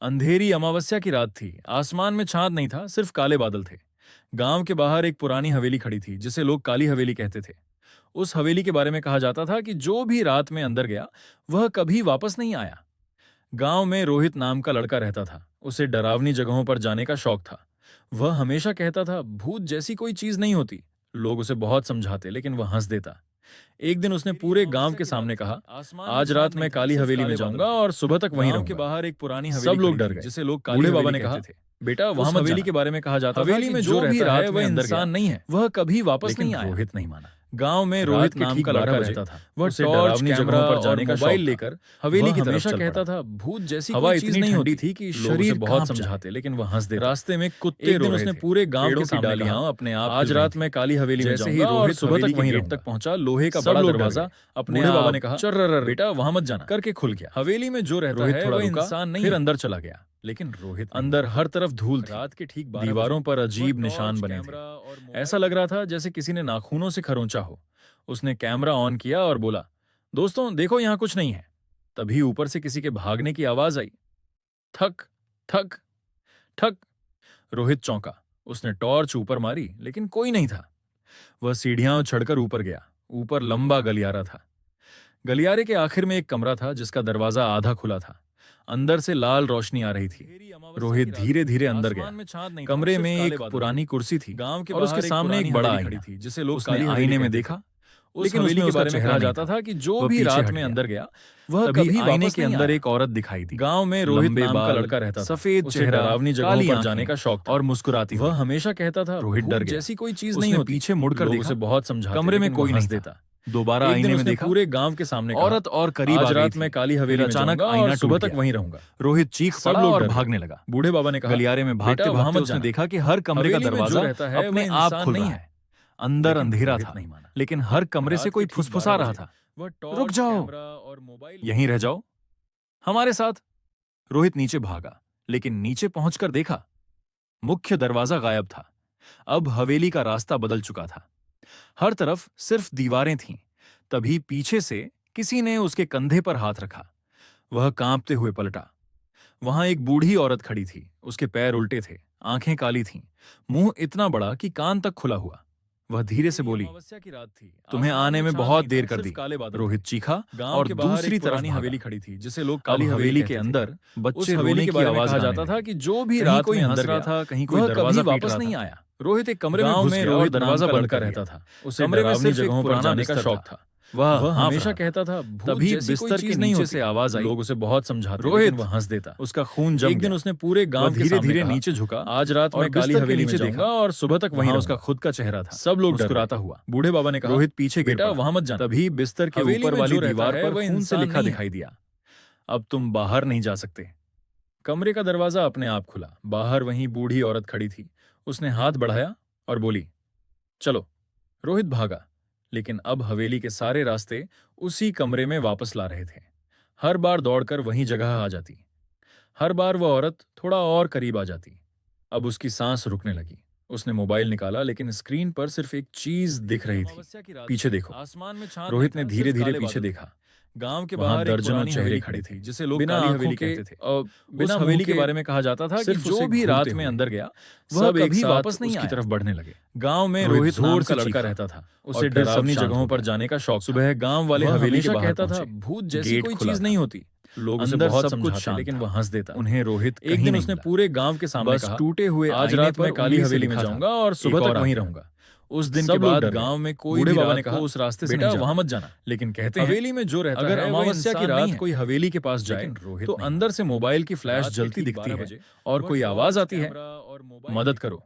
अंधेरी अमावस्या की रात थी। आसमान में चांद नहीं था, सिर्फ काले बादल थे। गांव के बाहर एक पुरानी हवेली खड़ी थी, जिसे लोग काली हवेली कहते थे। उस हवेली के बारे में कहा जाता था कि जो भी रात में अंदर गया, वह कभी वापस नहीं आया। गांव में रोहित नाम का लड़का रहता था। उसे डरावनी जगहों पर जाने का शौक था। वह हमेशा कहता था, भूत जैसी कोई चीज नहीं होती। लोग उसे बहुत समझाते, लेकिन वह हंस देता। एक दिन उसने पूरे गांव के सामने कहा, आज रात मैं काली हवेली में जाऊंगा और सुबह तक वहीं रहूंगा। के बाहर एक पुरानी हवेली सब लोग डर गए, जिसे लोग बूढ़े बाबा ने कहा, बेटा वहां हवेली के बारे में कहा जाता था हवेली में जो भी रात में अंदर इंसान नहीं है, वह कभी वापस नहीं आया। रोहित नहीं माना। गांव में रोहित नाम का लड़का रहता था। वह टॉर्च कैमरा पर जाने का मोबाइल लेकर हवेली की तरफ कहता था, भूत जैसी कोई चीज नहीं होती थी कि शरीर बहुत समझाते, लेकिन वह हंस देता। रास्ते में कुत्ते रो रहे थे। उसने पूरे गांव के सामने डालियां अपने आप, आज रात में काली हवेली में जाऊंगा। जैसे ही रोहित सुबह तक वहीं गेट तक पहुंचा, लोहे का बड़ा दरवाजा अपने बाबा ने कहा, चर्र बेटा वहां मत जाना, करके खुल गया। हवेली में जो रहता है वह इंसान नहीं, फिर अंदर चला गया। लेकिन रोहित अंदर हर तरफ धूल थी। रात के ठीक दीवारों पर अजीब निशान बने थे। ऐसा लग रहा था जैसे किसी ने नाखूनों से खरोंचा हो। उसने कैमरा ऑन किया और बोला, दोस्तों देखो यहां कुछ नहीं है। तभी ऊपर से किसी के भागने की आवाज आई। ठक ठक ठक। रोहित चौंका। उसने टॉर्च ऊपर मारी, लेकिन कोई नहीं था। वह सीढ़ियां चढ़कर ऊपर गया। ऊपर लंबा गलियारा था। गलियारे के आखिर में एक कमरा था, जिसका दरवाजा आधा खुला था। अंदर से लाल रोशनी आ रही थी। रोहित धीरे धीरे अंदर गया। कमरे में एक पुरानी कुर्सी थी और उसके सामने एक बड़ा आईना थी, जिसे लोग आईने में देखा। लेकिन उसमें उसका चेहरा जाता था कि जो भी रात में अंदर गया, वह कभी आईने के अंदर एक औरत दिखाई दी। गांव में रोहित नाम का लड़का रहता था। सफेद चेहरा, डरावनी जगहों पर जाने का शौक था और मुस्कुराती। वह हमेशा कहता था, रोहित डर गया, जैसी कोई चीज नहीं होती। पीछे मुड़कर देखा, उसे बहुत समझा, कमरे में कोई नहीं देता। दोबारा आईने में देखा, पूरे गांव के सामने औरत और करीब आज रात में काली हवेली में अचानक आईना सुबह तक वहीं रहूंगा। रोहित चीख पड़ा और भागने लगा। बूढ़े बाबा ने कहा, गलियारे में भागते भागते उसने देखा कि हर कमरे का दरवाजा अपने आप खुल रहा है। अंदर अंधेरा था, लेकिन हर कमरे से कोई फुसफुसा रहा था, रुक जाओ, यहीं रह जाओ, हमारे साथ। रोहित नीचे भागा, लेकिन नीचे पहुंचकर देखा, मुख्य दरवाजा गायब था। अब हवेली का रास्ता बदल चुका था। हर तरफ सिर्फ दीवारें थीं। तभी पीछे से किसी ने उसके कंधे पर हाथ रखा। वह कांपते हुए पलटा। वहां एक बूढ़ी औरत खड़ी थी। उसके पैर उल्टे थे, आंखें काली थीं, मुंह इतना बड़ा कि कान तक खुला हुआ। वह धीरे से बोली, तुम्हें आने में बहुत देर कर दी। रोहित चीखा और दूसरी तरफ हवेली खड़ी थी, जिसे लोग काली हवेली के अंदर बच्चे रोने की आवाज जाता था कि जो भी रात में अंदर गया था, कहीं कोई दरवाजा वापस नहीं आया। रोहित एक कमरे में रोहित दरवाजा बंद कर रहता था। उसे कमरे में सिर्फ जगहों पर जाने का शौक था। वह हमेशा कहता था, तभी बिस्तर के नीचे से आवाज आई। लोग उसे बहुत समझाते, रोहित वह हंस देता। उसका खून जम गया। एक दिन उसने पूरे गांव के धीरे धीरे नीचे झुका, आज रात में काली हवेली में देखा और सुबह तक वहीं उसका खुद का चेहरा था। सब लोग मुस्कुराता हुआ। बूढ़े बाबा ने कहा, रोहित पीछे बेटा वहां मत जाना। तभी बिस्तर के ऊपर वाली दीवार पर खून से लिखा दिखाई दिया, अब तुम बाहर नहीं जा सकते। कमरे का दरवाजा अपने आप खुला। बाहर वहीं बूढ़ी औरत खड़ी थी। उसने हाथ बढ़ाया और बोली, चलो। रोहित भागा, लेकिन अब हवेली के सारे रास्ते उसी कमरे में वापस ला रहे थे। हर बार दौड़कर वहीं जगह आ जाती। हर बार वह औरत थोड़ा और करीब आ जाती। अब उसकी सांस रुकने लगी। उसने मोबाइल निकाला, लेकिन स्क्रीन पर सिर्फ एक चीज दिख रही थी, पीछे देखो। आसमान में रोहित ने धीरे धीरे पीछे देखा। गांव के बाहर दर्जनों चेहरे खड़े थे, जिसे लोग काली हवेली कहते थे। बिना हवेली के बारे में कहा जाता था कि जो भी रात में अंदर गया, वह कभी वापस नहीं आया। उसकी तरफ बढ़ने लगे। गांव में रोहित जोर से लड़का रहता था। उसे डरावनी जगहों पर जाने का शौक। सुबह गांव वाले हवेली के बाहर कहता था, भूत जैसी कोई चीज नहीं होती। लोग उसे बहुत समझाते, लेकिन वह हंस देता। उन्हें रोहित एक दिन उसने पूरे गांव के सामने कहा, टूटे हुए आज रात में काली हवेली में जाऊंगा और सुबह तक वहीं रहूंगा। उस दिन के बाद गांव में कोई बूढ़े बाबा ने कहा, उस रास्ते से वहां मत जाना। लेकिन कहते हैं, हवेली में जो रहता है, अगर अमावस्या की रात कोई हवेली के पास जाए तो अंदर से मोबाइल की फ्लैश जलती दिखती है और कोई आवाज आती है, मदद करो।